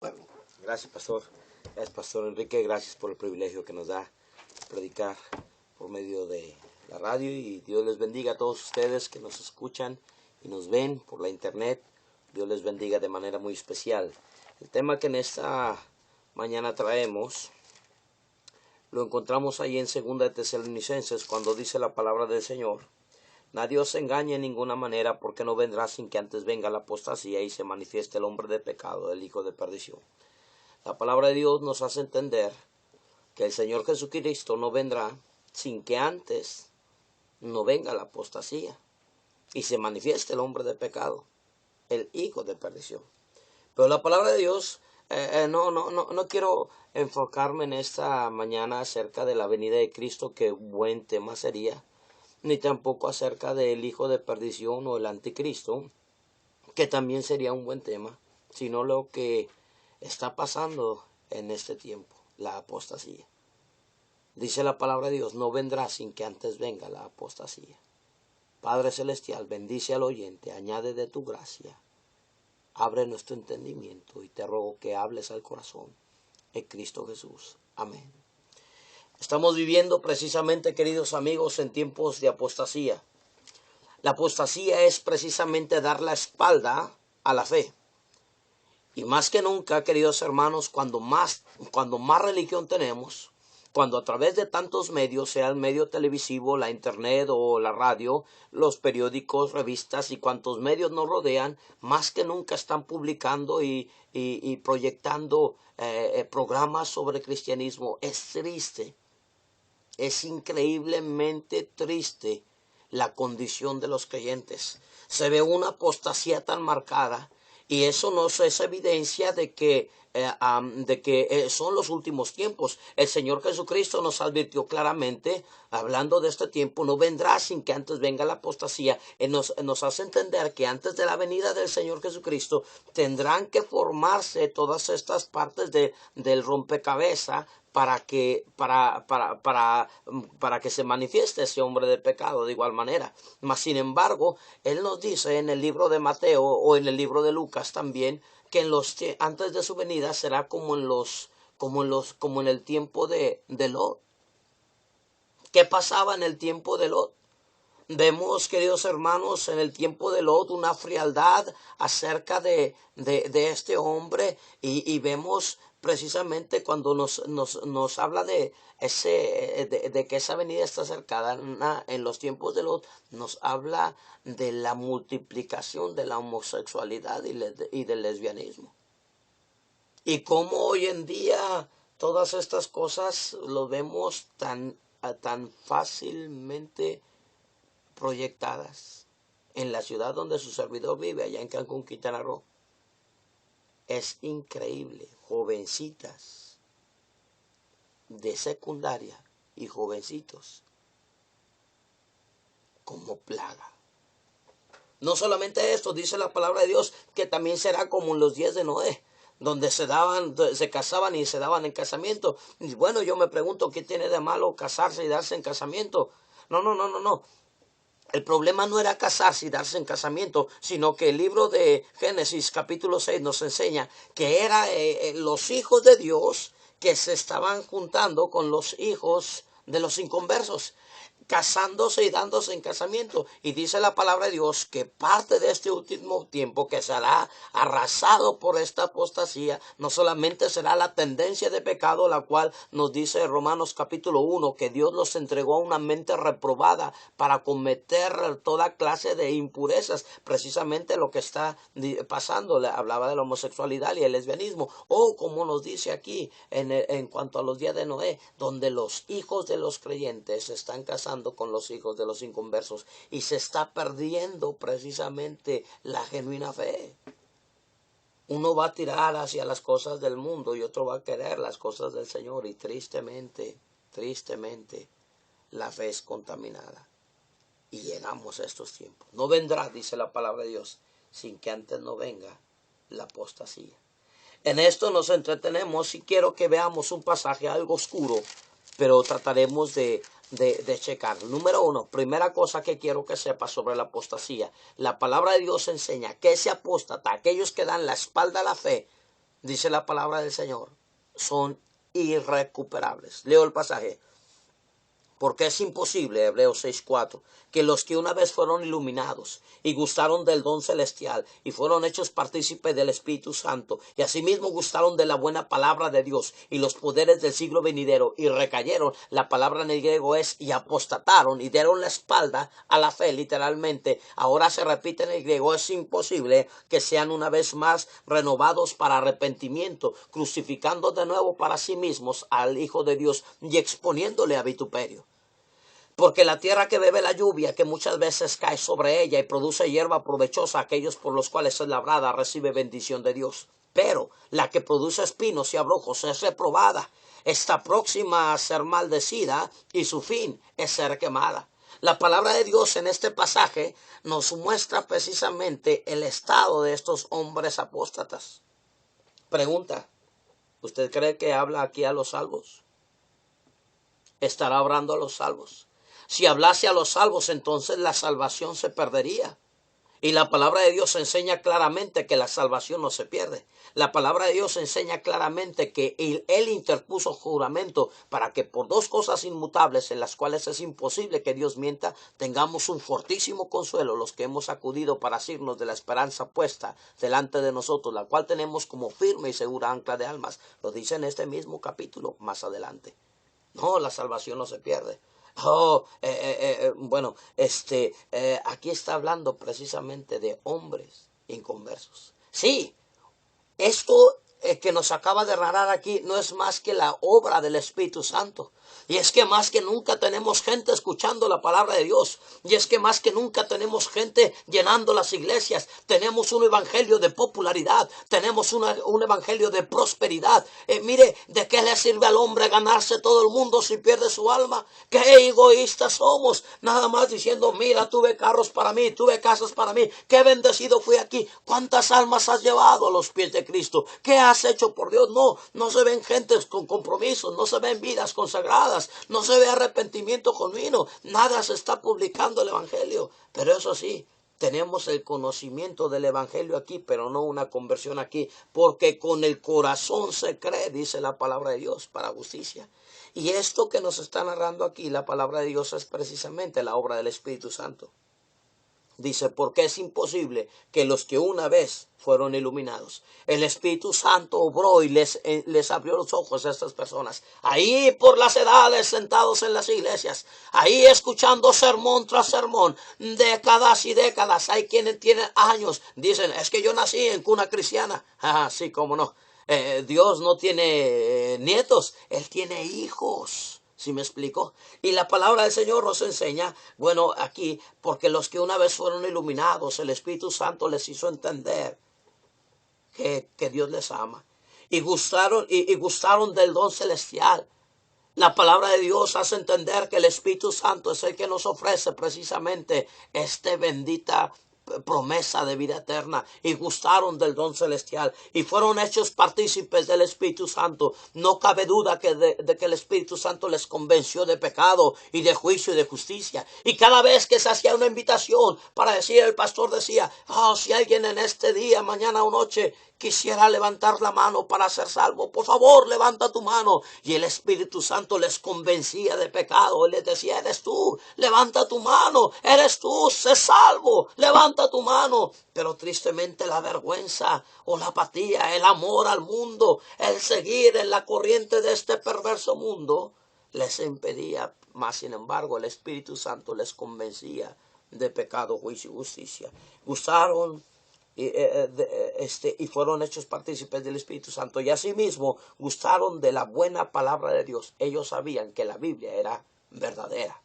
Bueno, gracias, pastor. Gracias, pastor Enrique. Gracias por el privilegio que nos da predicar por medio de la radio. Y Dios les bendiga a todos ustedes que nos escuchan y nos ven por la internet. Dios les bendiga de manera muy especial. El tema que en esta mañana traemos lo encontramos ahí en 2 de Tesalonicenses, cuando dice la palabra del Señor: nadie os engañe en ninguna manera, porque no vendrá sin que antes venga la apostasía y se manifieste el hombre de pecado, el hijo de perdición. La palabra de Dios nos hace entender que el Señor Jesucristo no vendrá sin que antes no venga la apostasía y se manifieste el hombre de pecado, el hijo de perdición. Pero la palabra de Dios, no quiero enfocarme en esta mañana acerca de la venida de Cristo, que buen tema sería, ni tampoco acerca del hijo de perdición o el anticristo, que también sería un buen tema, sino lo que está pasando en este tiempo, la apostasía. Dice la palabra de Dios: no vendrá sin que antes venga la apostasía. Padre celestial, bendice al oyente, añade de tu gracia, abre nuestro entendimiento y te ruego que hables al corazón en Cristo Jesús. Amén. Estamos viviendo precisamente, queridos amigos, en tiempos de apostasía. La apostasía es precisamente dar la espalda a la fe. Y más que nunca, queridos hermanos, cuando más religión tenemos, cuando a través de tantos medios, sea el medio televisivo, la internet o la radio, los periódicos, revistas y cuantos medios nos rodean, más que nunca están publicando y proyectando programas sobre cristianismo. Es triste, es increíblemente triste la condición de los creyentes. Se ve una apostasía tan marcada, y eso nos es evidencia de que son los últimos tiempos. El Señor Jesucristo nos advirtió claramente, hablando de este tiempo: no vendrá sin que antes venga la apostasía. Nos hace entender que antes de la venida del Señor Jesucristo tendrán que formarse todas estas partes del rompecabezas para que se manifieste ese hombre de pecado de igual manera. Mas sin embargo, Él nos dice en el libro de Mateo o en el libro de Lucas también, que antes de su venida será como en el tiempo de Lot. ¿Qué pasaba en el tiempo de Lot? Vemos, queridos hermanos, en el tiempo de Lot una frialdad acerca de este hombre, y vemos precisamente cuando nos habla de que esa venida está cercana. En los tiempos de Lot nos habla de la multiplicación de la homosexualidad y del lesbianismo. Y cómo hoy en día todas estas cosas lo vemos tan fácilmente proyectadas en la ciudad donde su servidor vive, allá en Cancún, Quintana Roo. Es increíble, jovencitas de secundaria y jovencitos como plaga. No solamente esto, dice la palabra de Dios que también será como en los días de Noé, donde se casaban y se daban en casamiento. Y bueno, yo me pregunto, ¿qué tiene de malo casarse y darse en casamiento? No. El problema no era casarse y darse en casamiento, sino que el libro de Génesis capítulo 6 nos enseña que eran los hijos de Dios que se estaban juntando con los hijos de los inconversos, casándose y dándose en casamiento. Y dice la palabra de Dios que parte de este último tiempo, que será arrasado por esta apostasía, no solamente será la tendencia de pecado, la cual nos dice Romanos capítulo 1, que Dios los entregó a una mente reprobada para cometer toda clase de impurezas, precisamente lo que está pasando. Le hablaba de la homosexualidad y el lesbianismo, o como nos dice aquí en cuanto a los días de Noé, donde los hijos de los creyentes se están casando con los hijos de los inconversos, y se está perdiendo precisamente la genuina fe. Uno va a tirar hacia las cosas del mundo y otro va a querer las cosas del Señor, y tristemente la fe es contaminada. Y llegamos a estos tiempos. No vendrá, dice la palabra de Dios, sin que antes no venga la apostasía. En esto nos entretenemos, y quiero que veamos un pasaje algo oscuro, pero trataremos de checar. Número 1, primera cosa que quiero que sepas sobre la apostasía. La palabra de Dios enseña que ese apóstata, aquellos que dan la espalda a la fe, dice la palabra del Señor, son irrecuperables. Leo el pasaje. Porque es imposible, Hebreos 6:4, que los que una vez fueron iluminados y gustaron del don celestial y fueron hechos partícipes del Espíritu Santo y asimismo gustaron de la buena palabra de Dios y los poderes del siglo venidero y recayeron, la palabra en el griego es y apostataron y dieron la espalda a la fe, literalmente. Ahora se repite en el griego, es imposible que sean una vez más renovados para arrepentimiento, crucificando de nuevo para sí mismos al Hijo de Dios y exponiéndole a vituperio. Porque la tierra que bebe la lluvia, que muchas veces cae sobre ella y produce hierba provechosa, aquellos por los cuales es labrada, recibe bendición de Dios. Pero la que produce espinos y abrojos es reprobada, está próxima a ser maldecida y su fin es ser quemada. La palabra de Dios en este pasaje nos muestra precisamente el estado de estos hombres apóstatas. Pregunta, ¿usted cree que habla aquí a los salvos? ¿Estará hablando a los salvos? Si hablase a los salvos, entonces la salvación se perdería. Y la palabra de Dios enseña claramente que la salvación no se pierde. La palabra de Dios enseña claramente que Él interpuso juramento para que por dos cosas inmutables en las cuales es imposible que Dios mienta, tengamos un fortísimo consuelo los que hemos acudido para asirnos de la esperanza puesta delante de nosotros, la cual tenemos como firme y segura ancla de almas. Lo dice en este mismo capítulo más adelante. No, la salvación no se pierde. Aquí está hablando precisamente de hombres inconversos. Sí, esto que nos acaba de narrar aquí no es más que la obra del Espíritu Santo. Y es que más que nunca tenemos gente escuchando la palabra de Dios. Y es que más que nunca tenemos gente llenando las iglesias. Tenemos un evangelio de popularidad. Tenemos un evangelio de prosperidad. Mire, ¿de qué le sirve al hombre ganarse todo el mundo si pierde su alma? ¡Qué egoístas somos! Nada más diciendo, mira, tuve carros para mí, tuve casas para mí. ¡Qué bendecido fui aquí! ¿Cuántas almas has llevado a los pies de Cristo? ¿Qué has hecho por Dios? No se ven gentes con compromisos, no se ven vidas consagradas. No se ve arrepentimiento genuino, nada se está publicando el evangelio. Pero eso sí, tenemos el conocimiento del evangelio aquí, pero no una conversión aquí, porque con el corazón se cree, dice la palabra de Dios, para justicia. Y esto que nos está narrando aquí, la palabra de Dios, es precisamente la obra del Espíritu Santo. Dice, porque es imposible que los que una vez fueron iluminados, el Espíritu Santo obró y les abrió los ojos a estas personas. Ahí por las edades sentados en las iglesias, ahí escuchando sermón tras sermón, décadas y décadas. Hay quienes tienen años, dicen, es que yo nací en cuna cristiana. Sí, cómo no. Dios no tiene nietos, Él tiene hijos. ¿Sí me explico? Y la palabra del Señor nos enseña, bueno, aquí, porque los que una vez fueron iluminados, el Espíritu Santo les hizo entender que Dios les ama. Y gustaron del don celestial. La palabra de Dios hace entender que el Espíritu Santo es el que nos ofrece precisamente esta bendita promesa de vida eterna, y gustaron del don celestial y fueron hechos partícipes del Espíritu Santo. No cabe duda de que el Espíritu Santo les convenció de pecado y de juicio y de justicia. Y cada vez que se hacía una invitación para decir, el pastor decía, si alguien en este día, mañana o noche quisiera levantar la mano para ser salvo, por favor, levanta tu mano. Y el Espíritu Santo les convencía de pecado. Él les decía, eres tú, levanta tu mano, eres tú, sé salvo, levanta tu mano. Pero tristemente la vergüenza o la apatía, el amor al mundo, el seguir en la corriente de este perverso mundo, les impedía. Mas sin embargo el Espíritu Santo les convencía de pecado, juicio y justicia. Gustaron y fueron hechos partícipes del Espíritu Santo, y asimismo gustaron de la buena palabra de Dios. Ellos sabían que la Biblia era verdadera,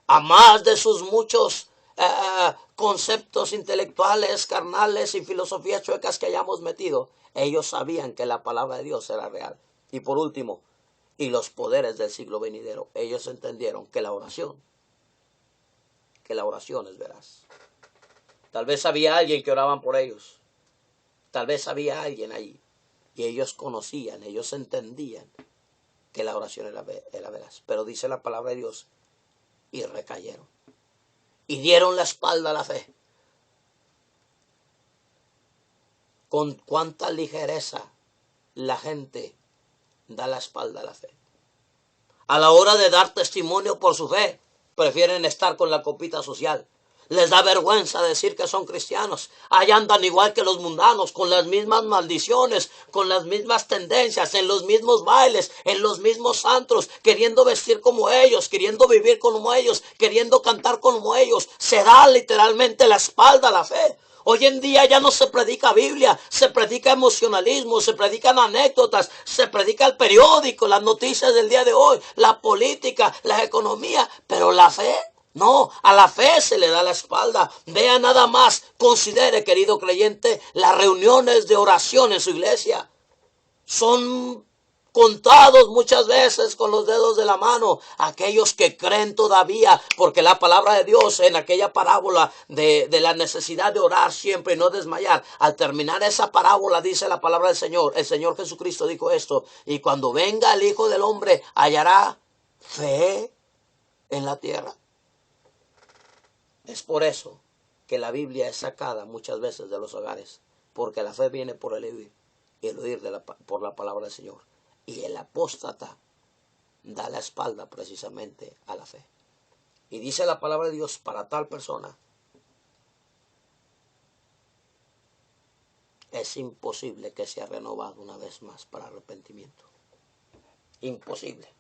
a más de sus muchos conceptos intelectuales, carnales y filosofías chuecas que hayamos metido. Ellos sabían que la palabra de Dios era real. Y por último, y los poderes del siglo venidero. Ellos entendieron que la oración es veraz. Tal vez había alguien que oraban por ellos. Tal vez había alguien allí. Y ellos conocían, ellos entendían que la oración era veraz. Pero dice la palabra de Dios, y recayeron. Y dieron la espalda a la fe. Con cuánta ligereza la gente da la espalda a la fe. A la hora de dar testimonio por su fe, prefieren estar con la copita social. Les da vergüenza decir que son cristianos. Ahí andan igual que los mundanos, con las mismas maldiciones, con las mismas tendencias, en los mismos bailes, en los mismos antros, queriendo vestir como ellos, queriendo vivir como ellos, queriendo cantar como ellos. Se da literalmente la espalda a la fe. Hoy en día ya no se predica Biblia, se predica emocionalismo, se predican anécdotas, se predica el periódico, las noticias del día de hoy, la política, la economía, pero la fe, no, a la fe se le da la espalda. Vea nada más, considere, querido creyente, las reuniones de oración en su iglesia. Son contados muchas veces con los dedos de la mano aquellos que creen todavía, porque la palabra de Dios en aquella parábola de la necesidad de orar siempre y no desmayar, al terminar esa parábola dice la palabra del Señor, el Señor Jesucristo dijo esto: y cuando venga el Hijo del Hombre, hallará fe en la tierra. Es por eso que la Biblia es sacada muchas veces de los hogares, porque la fe viene por el oír, y el oír por la palabra del Señor. Y el apóstata da la espalda precisamente a la fe. Y dice la palabra de Dios, para tal persona es imposible que sea renovado una vez más para arrepentimiento. Imposible.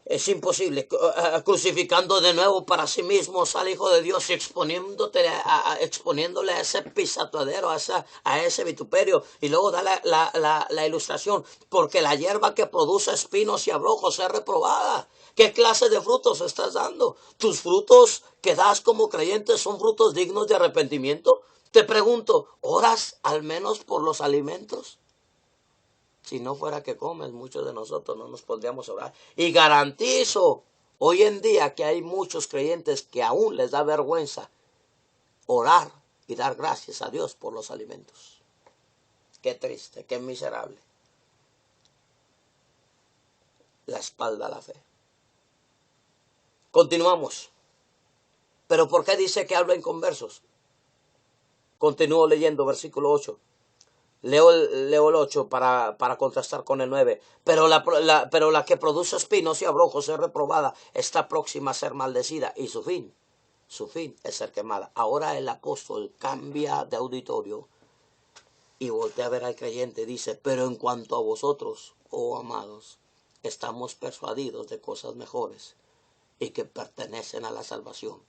Es imposible, crucificando de nuevo para sí mismos al Hijo de Dios y exponiéndole a ese pisoteadero, a ese vituperio. Y luego da la ilustración: porque la hierba que produce espinos y abrojos es reprobada. ¿Qué clase de frutos estás dando? ¿Tus frutos que das como creyentes son frutos dignos de arrepentimiento? Te pregunto, ¿oras al menos por los alimentos? Si no fuera que comes, muchos de nosotros no nos pondríamos a orar. Y garantizo hoy en día que hay muchos creyentes que aún les da vergüenza orar y dar gracias a Dios por los alimentos. Qué triste, qué miserable. La espalda a la fe. Continuamos. ¿Pero por qué dice que habla en conversos? Continúo leyendo versículo 8. Leo el 8 para contrastar con el 9. Pero la que produce espinos y abrojos es reprobada, está próxima a ser maldecida, y su fin es ser quemada. Ahora el apóstol cambia de auditorio y voltea a ver al creyente. Dice: pero en cuanto a vosotros, oh amados, estamos persuadidos de cosas mejores y que pertenecen a la salvación,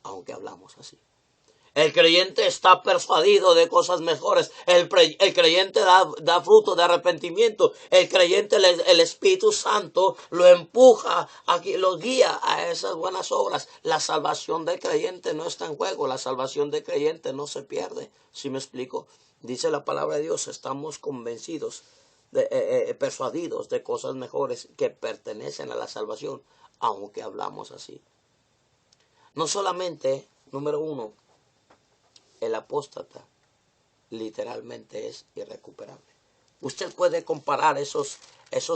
aunque hablamos así. El creyente está persuadido de cosas mejores. El creyente da fruto de arrepentimiento. El creyente, el Espíritu Santo lo empuja, lo guía a esas buenas obras. La salvación del creyente no está en juego. La salvación del creyente no se pierde. ¿Sí me explico? Dice la palabra de Dios: estamos convencidos, persuadidos de cosas mejores que pertenecen a la salvación, aunque hablamos así. No solamente, número 1, el apóstata literalmente es irrecuperable. Usted puede comparar esos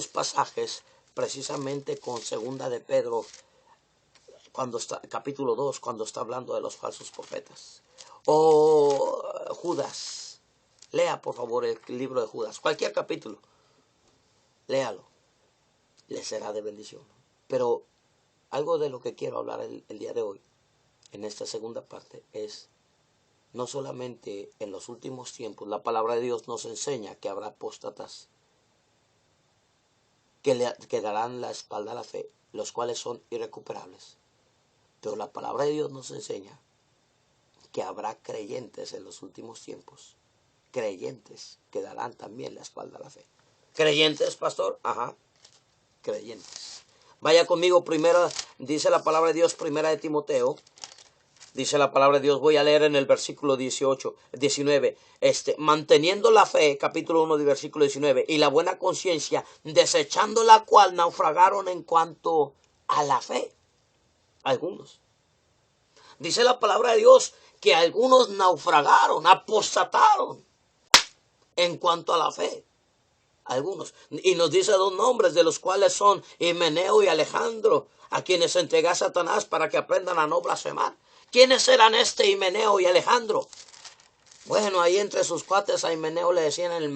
pasajes precisamente con segunda de Pedro, capítulo 2, cuando está hablando de los falsos profetas. O Judas. Lea por favor el libro de Judas, cualquier capítulo. Léalo. Le será de bendición. Pero algo de lo que quiero hablar el día de hoy, en esta segunda parte, es: no solamente en los últimos tiempos, la palabra de Dios nos enseña que habrá apóstatas que darán la espalda a la fe, los cuales son irrecuperables. Pero la palabra de Dios nos enseña que habrá creyentes en los últimos tiempos, creyentes que darán también la espalda a la fe. ¿Creyentes, pastor? Ajá, creyentes. Vaya conmigo primero, dice la palabra de Dios, primera de Timoteo. Dice la palabra de Dios, voy a leer en el versículo 19. Manteniendo la fe, capítulo 1, versículo 19, y la buena conciencia, desechando la cual naufragaron en cuanto a la fe. Algunos. Dice la palabra de Dios que algunos naufragaron, apostataron en cuanto a la fe. Algunos. Y nos dice 2 nombres, de los cuales son Himeneo y Alejandro, a quienes entregó a Satanás para que aprendan a no blasfemar. ¿Quiénes eran Himeneo y Alejandro? Bueno, ahí entre sus cuates a Himeneo le decían el